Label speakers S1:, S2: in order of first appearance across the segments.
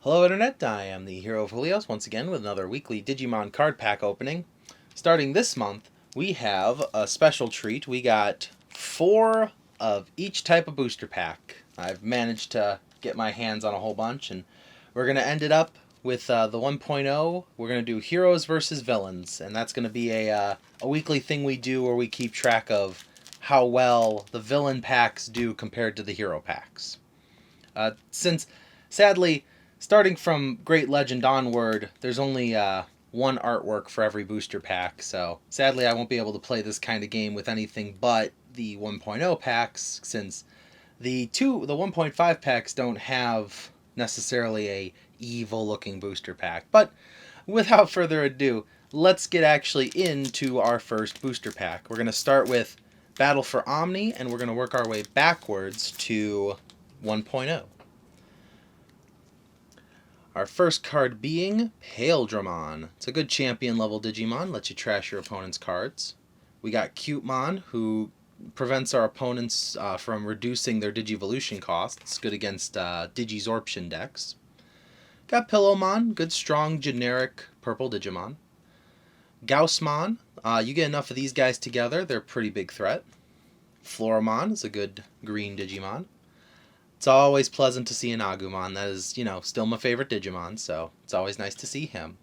S1: Hello Internet, I am the Hero of Helios once again with another weekly Digimon card pack opening. Starting this month, we have a special treat. We got 4 of each type of booster pack. I've managed to get my hands on a whole bunch, and we're going to end it up with the 1.0. We're going to do Heroes versus Villains, and that's going to be a weekly thing we do where we keep track of how well the villain packs do compared to the hero packs. Since, sadly, starting from Great Legend onward, there's only one artwork for every booster pack, so sadly I won't be able to play this kind of game with anything but the 1.0 packs, since the 1.5 packs don't have necessarily a evil looking booster pack. But without further ado, let's get actually into our first booster pack. We're going to start with Battle for Omni, and we're going to work our way backwards to 1.0. Our first card being Seadramon. It's a good champion level Digimon, lets you trash your opponent's cards. We got Cutemon, who prevents our opponents from reducing their Digivolution costs. Good against Digizorption decks. Got Pillowmon, good strong generic purple Digimon. Gaussmon, you get enough of these guys together, they're a pretty big threat. Floramon is a good green Digimon. It's always pleasant to see an Agumon. That is, still my favorite Digimon, so it's always nice to see him.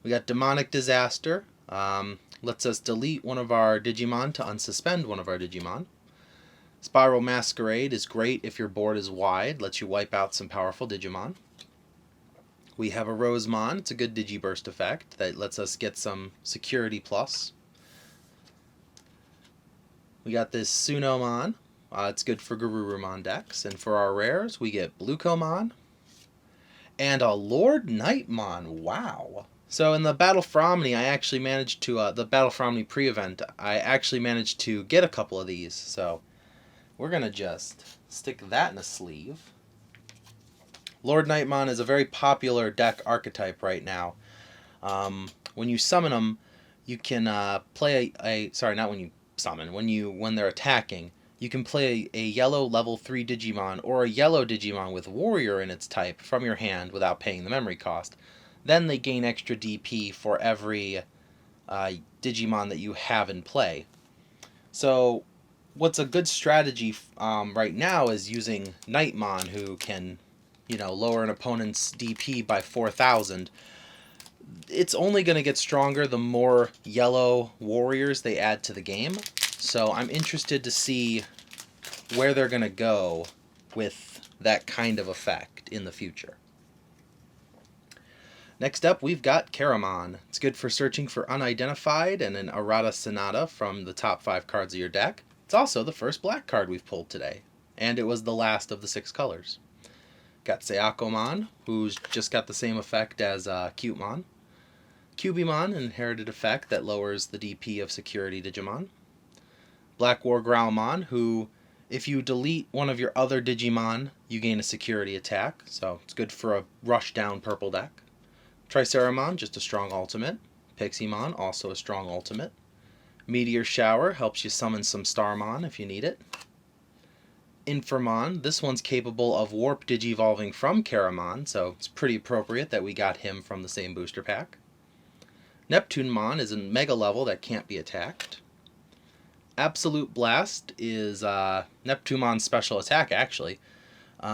S1: We got Demonic Disaster. Lets us delete one of our Digimon to unsuspend one of our Digimon. Spiral Masquerade is great if your board is wide. Lets you wipe out some powerful Digimon. We have a Rosemon. It's a good Digiburst effect that lets us get some security plus. We got this Sunomon. It's good for Garurumon decks. And for our rares, we get Blucomon and a Lord Nightmon. Wow. So in the Battle for Omni, I actually managed to, the Battle for Omni pre-event, I actually managed to get a couple of these. So we're going to just stick that in a sleeve. Lord Nightmon is a very popular deck archetype right now. When you summon them, you can play sorry, not when you summon. When they're attacking, you can play a yellow level 3 Digimon or a yellow Digimon with Warrior in its type from your hand without paying the memory cost. Then they gain extra DP for every Digimon that you have in play. So what's a good strategy right now is using Nightmon, who can, lower an opponent's DP by 4,000. It's only going to get stronger the more yellow warriors they add to the game. So I'm interested to see where they're going to go with that kind of effect in the future. Next up, we've got Caramon. It's good for searching for Unidentified and an Errata Sonata from the top 5 cards of your deck. It's also the first black card we've pulled today, and it was the last of the 6 colors. Got Seakomon, who's just got the same effect as Cutemon. Cubimon, an inherited effect that lowers the DP of security Digimon. Black War Growlmon, who, if you delete one of your other Digimon, you gain a security attack, so it's good for a rush down purple deck. Triceramon, just a strong ultimate. Piximon, also a strong ultimate. Meteor Shower helps you summon some Starmon if you need it. Infamon, this one's capable of warp digivolving from Caramon, so it's pretty appropriate that we got him from the same booster pack. Neptunemon is a mega level that can't be attacked. Absolute Blast is Neptunemon's special attack, actually.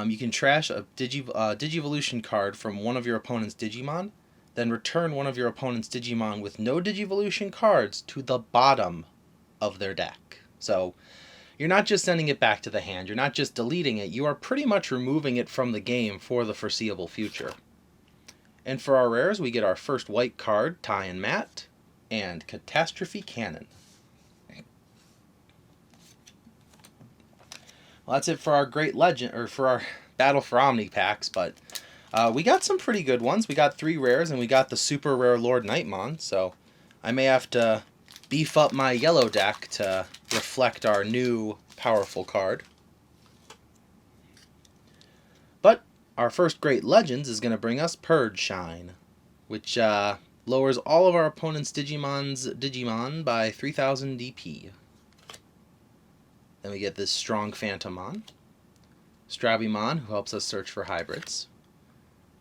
S1: You can trash a Digivolution card from one of your opponent's Digimon, then return one of your opponent's Digimon with no Digivolution cards to the bottom of their deck. So you're not just sending it back to the hand, you're not just deleting it, you are pretty much removing it from the game for the foreseeable future. And for our rares, we get our first white card, Ty and Matt, and Catastrophe Cannon. Well, that's it for our Great Legend, or for our Battle for Omni packs, but we got some pretty good ones. We got 3 rares, and we got the super rare Lord Nightmon, so I may have to beef up my yellow deck to reflect our new powerful card. But our first Great Legends is going to bring us Purge Shine, which lowers all of our opponent's Digimon by 3,000 DP. Then we get this strong Phantomon. Strabimon, who helps us search for hybrids.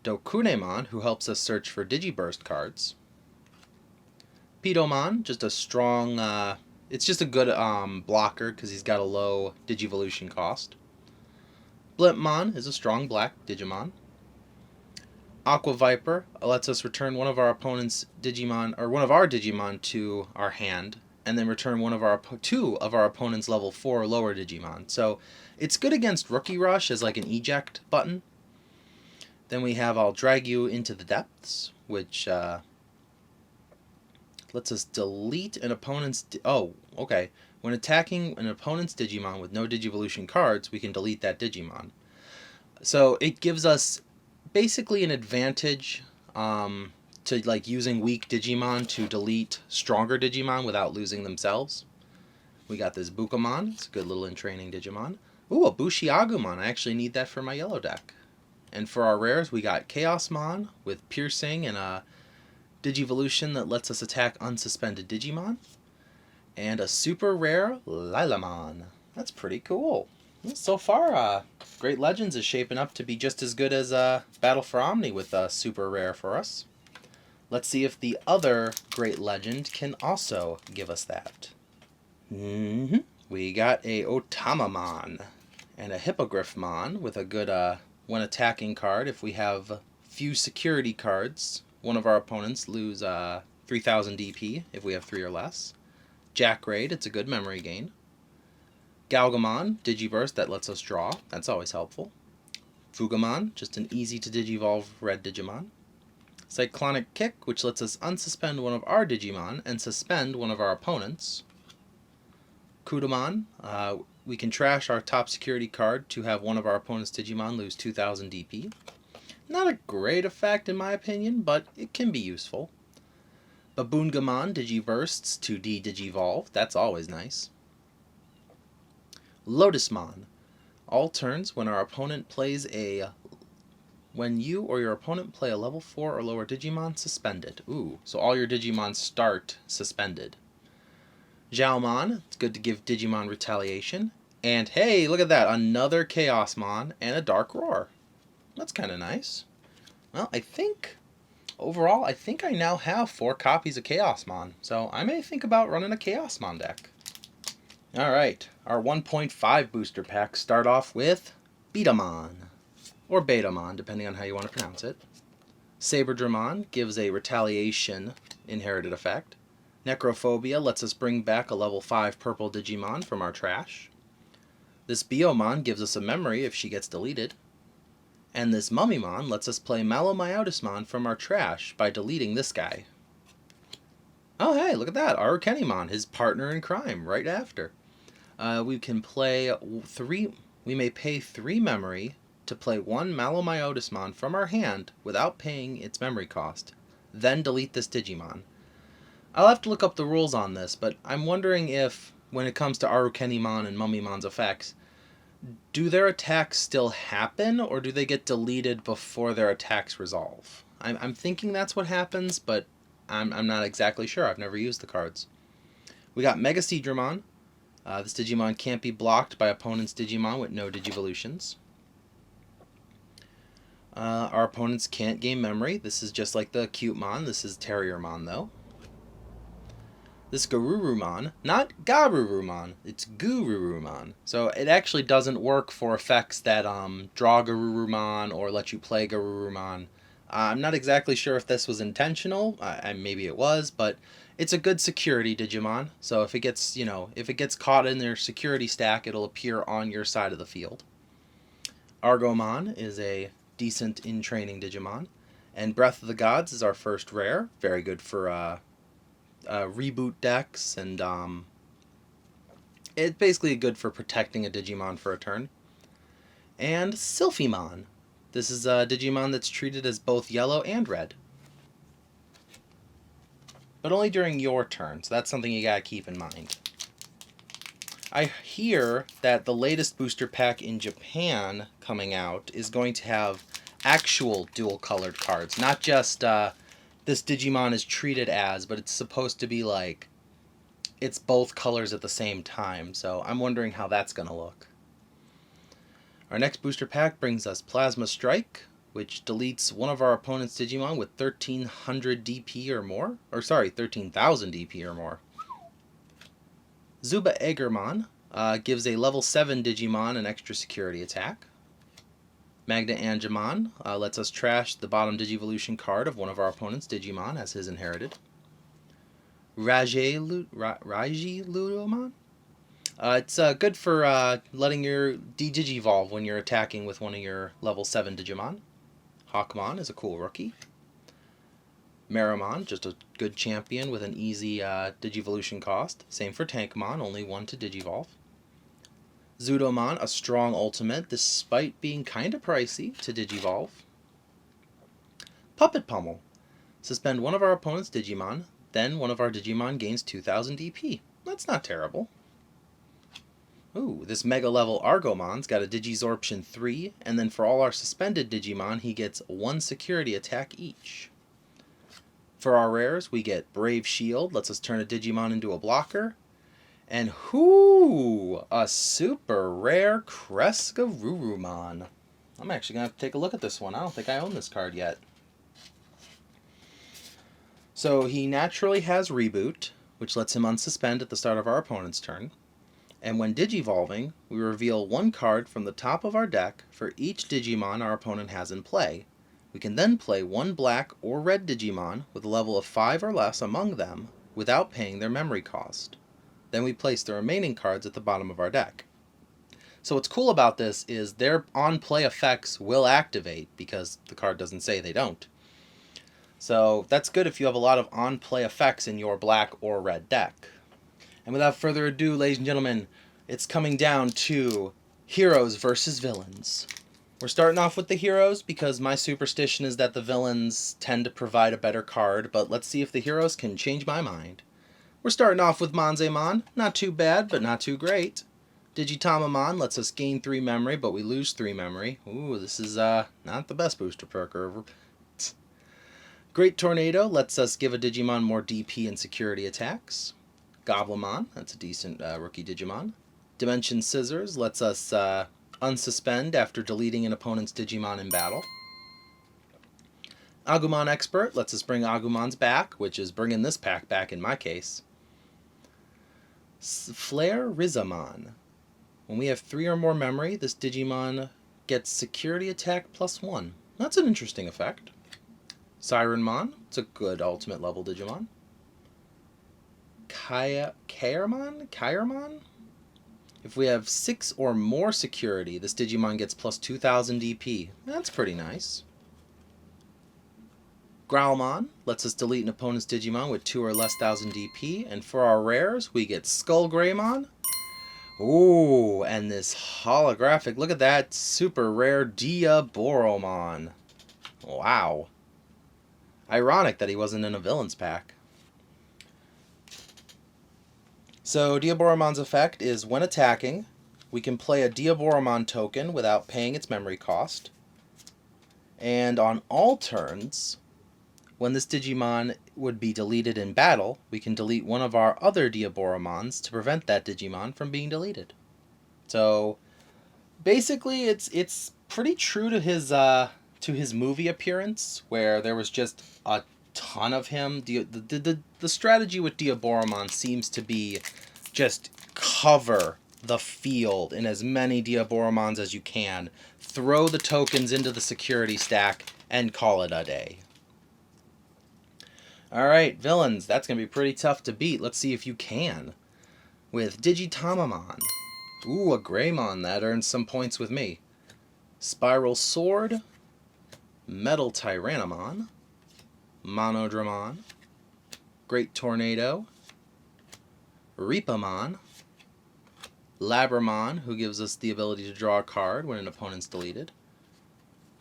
S1: Dokunemon, who helps us search for Digiburst cards. Pidomon, just a strong, it's just a good blocker because he's got a low Digivolution cost. Blimpmon is a strong black Digimon. Aqua Viper lets us return one of our opponent's Digimon, or one of our Digimon to our hand, and then return two of our opponent's level 4 or lower Digimon. So it's good against Rookie Rush as like an eject button. Then we have I'll Drag You into the Depths, which lets us delete an opponent's... okay. When attacking an opponent's Digimon with no Digivolution cards, we can delete that Digimon. So it gives us basically an advantage to like using weak Digimon to delete stronger Digimon without losing themselves. We got this Bukamon. It's a good little in-training Digimon. Ooh, a Bushiagumon. I actually need that for my yellow deck. And for our rares, we got Chaosmon with Piercing and a Digivolution that lets us attack unsuspended Digimon. And a super rare Lilamon. That's pretty cool. So far, Great Legends is shaping up to be just as good as Battle for Omni with a super rare for us. Let's see if the other Great Legend can also give us that. We got a Otamamon and a Hippogriffmon with a good when attacking card. If we have few security cards, one of our opponents lose 3000 DP if we have 3 or less. Jackraid, it's a good memory gain. Galgamon, Digiburst, that lets us draw. That's always helpful. Fugamon, just an easy to Digivolve red Digimon. Cyclonic Kick, which lets us unsuspend one of our Digimon and suspend one of our opponents. Kudamon, we can trash our top security card to have one of our opponent's Digimon lose 2000 DP. Not a great effect in my opinion, but it can be useful. Baboongamon Digibursts to de-Digivolve. That's always nice. Lotusmon. All turns when our opponent plays when you or your opponent play a level 4 or lower Digimon, suspended. Ooh, so all your Digimon start suspended. Xiaomon, it's good to give Digimon retaliation. And hey, look at that, another Chaosmon and a Dark Roar. That's kind of nice. Well, overall, I think I now have 4 copies of Chaosmon, so I may think about running a Chaosmon deck. Alright, our 1.5 booster packs start off with Betamon, or Betamon, depending on how you want to pronounce it. Seadramon gives a retaliation inherited effect. Necrophobia lets us bring back a level 5 purple Digimon from our trash. This Biomon gives us a memory if she gets deleted. And this Mummymon lets us play Malomyotismon from our trash by deleting this guy. Oh hey, look at that, Arukenimon, his partner in crime, right after. We can play 3, we may pay 3 memory to play 1 Malomyotismon from our hand without paying its memory cost, then delete this Digimon. I'll have to look up the rules on this, but I'm wondering if, when it comes to Arukenimon and Mummimon's effects, do their attacks still happen, or do they get deleted before their attacks resolve? I'm thinking that's what happens, but I'm not exactly sure. I've never used the cards. We got Mega Seadramon. This Digimon can't be blocked by opponent's Digimon with no Digivolutions. Our opponents can't gain memory. This is just like the Cutemon. This is Terriermon, though. This Garurumon, not Garurumon, it's Gururumon. So it actually doesn't work for effects that draw Garurumon or let you play Garurumon. I'm not exactly sure if this was intentional. Maybe it was, but it's a good security Digimon. So if it gets caught in their security stack, it'll appear on your side of the field. Argomon is a decent in-training Digimon. And Breath of the Gods is our first rare. Very good for reboot decks, and it's basically good for protecting a Digimon for a turn. And Sylphimon. This is a Digimon that's treated as both yellow and red. But only during your turn, so that's something you gotta keep in mind. I hear that the latest booster pack in Japan coming out is going to have actual dual-colored cards, not just this Digimon is treated as, but it's supposed to be like it's both colors at the same time, so I'm wondering how that's going to look. Our next booster pack brings us Plasma Strike, which deletes one of our opponent's Digimon with 1300 DP or more. Or sorry, 13,000 DP or more. Seadramon gives a level 7 Digimon an extra security attack. Magna Angemon lets us trash the bottom Digivolution card of one of our opponent's Digimon as his inherited. Ludomon? It's good for letting your Digivolve when you're attacking with one of your level 7 Digimon. Hawkmon is a cool rookie. Caramon, just a good champion with an easy Digivolution cost. Same for Tankmon, only one to Digivolve. Zudomon, a strong ultimate, despite being kinda pricey to Digivolve. Puppet Pummel. Suspend one of our opponent's Digimon, then one of our Digimon gains 2000 DP. That's not terrible. Ooh, this Mega level Argomon's got a Digizorption 3, and then for all our suspended Digimon, he gets 1 security attack each. For our rares, we get Brave Shield, lets us turn a Digimon into a blocker. And a super rare Cresgarurumon. I'm actually going to have to take a look at this one. I don't think I own this card yet. So he naturally has Reboot, which lets him unsuspend at the start of our opponent's turn. And when Digivolving, we reveal 1 card from the top of our deck for each Digimon our opponent has in play. We can then play 1 black or red Digimon with a level of 5 or less among them without paying their memory cost. Then we place the remaining cards at the bottom of our deck. So what's cool about this is their on-play effects will activate because the card doesn't say they don't. So that's good if you have a lot of on-play effects in your black or red deck. And without further ado, ladies and gentlemen, it's coming down to heroes versus villains. We're starting off with the heroes because my superstition is that the villains tend to provide a better card, but let's see if the heroes can change my mind. We're starting off with Manzemon. Not too bad, but not too great. Digitamamon lets us gain 3 memory, but we lose 3 memory. Ooh, this is not the best booster perk ever. Great Tornado lets us give a Digimon more DP and security attacks. Goblimon, that's a decent rookie Digimon. Dimension Scissors lets us unsuspend after deleting an opponent's Digimon in battle. Agumon Expert lets us bring Agumons back, which is bringing this pack back in my case. Flare Rizamon. When we have 3 or more memory, this Digimon gets security attack +1. That's an interesting effect. Sirenmon, it's a good ultimate level Digimon. Caramon? If we have 6 or more security, this Digimon gets +2000 DP. That's pretty nice. Growlmon lets us delete an opponent's Digimon with 2 or less thousand DP, and for our rares, we get Skullgreymon. Ooh, and this holographic, look at that, super rare Diaboromon. Wow. Ironic that he wasn't in a villain's pack. So Diaboromon's effect is when attacking, we can play a Diaboromon token without paying its memory cost. And on all turns, when this Digimon would be deleted in battle, we can delete one of our other Diaboromons to prevent that Digimon from being deleted. So basically, it's pretty true to his movie appearance, where there was just a ton of him. The strategy with Diaboromon seems to be just cover the field in as many Diaboromons as you can, throw the tokens into the security stack, and call it a day. Alright, villains, that's going to be pretty tough to beat. Let's see if you can. With Digitamamon. Ooh, a Greymon, that earns some points with me. Spiral Sword. Metal Tyrannomon. Monodramon. Great Tornado. Reapamon. Labramon, who gives us the ability to draw a card when an opponent's deleted.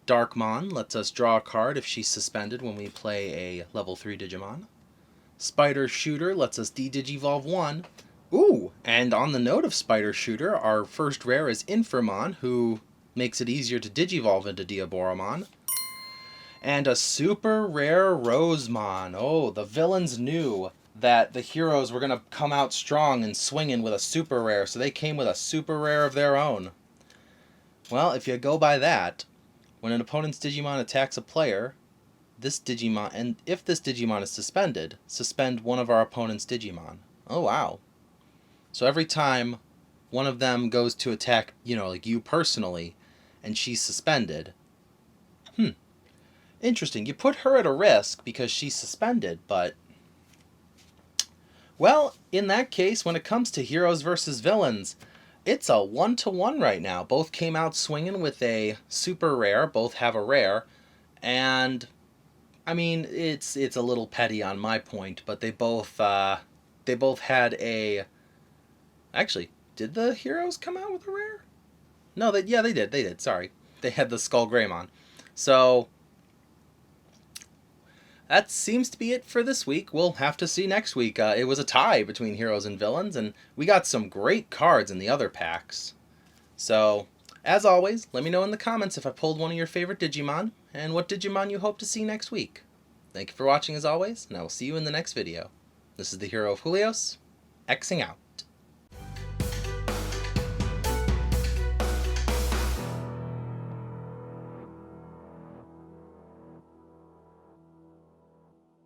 S1: Darkmon lets us draw a card if she's suspended when we play a level 3 Digimon. Spider Shooter lets us de-Digivolve 1. Ooh, and on the note of Spider Shooter, our first rare is Inframon, who makes it easier to Digivolve into Diaboromon. And a super rare Rosemon. Oh, the villains knew that the heroes were going to come out strong and swinging with a super rare, so they came with a super rare of their own. Well, if you go by that, When an opponent's Digimon attacks a player, this Digimon, and if this Digimon is suspended, suspend one of our opponent's Digimon. Oh wow. So every time one of them goes to attack, like you personally, and she's suspended. Interesting. You put her at a risk because she's suspended, but... Well, in that case, when it comes to heroes versus villains, it's a 1-to-1 right now. Both came out swinging with a super rare. Both have a rare. And, I mean, it's a little petty on my point, but they both had a... Actually, did the heroes come out with a rare? No, they did. Sorry. They had the Skull Greymon. So... that seems to be it for this week. We'll have to see next week. It was a tie between heroes and villains, and we got some great cards in the other packs. So, as always, let me know in the comments if I pulled one of your favorite Digimon, and what Digimon you hope to see next week. Thank you for watching as always, and I will see you in the next video. This is the Hero of Julios, Xing out.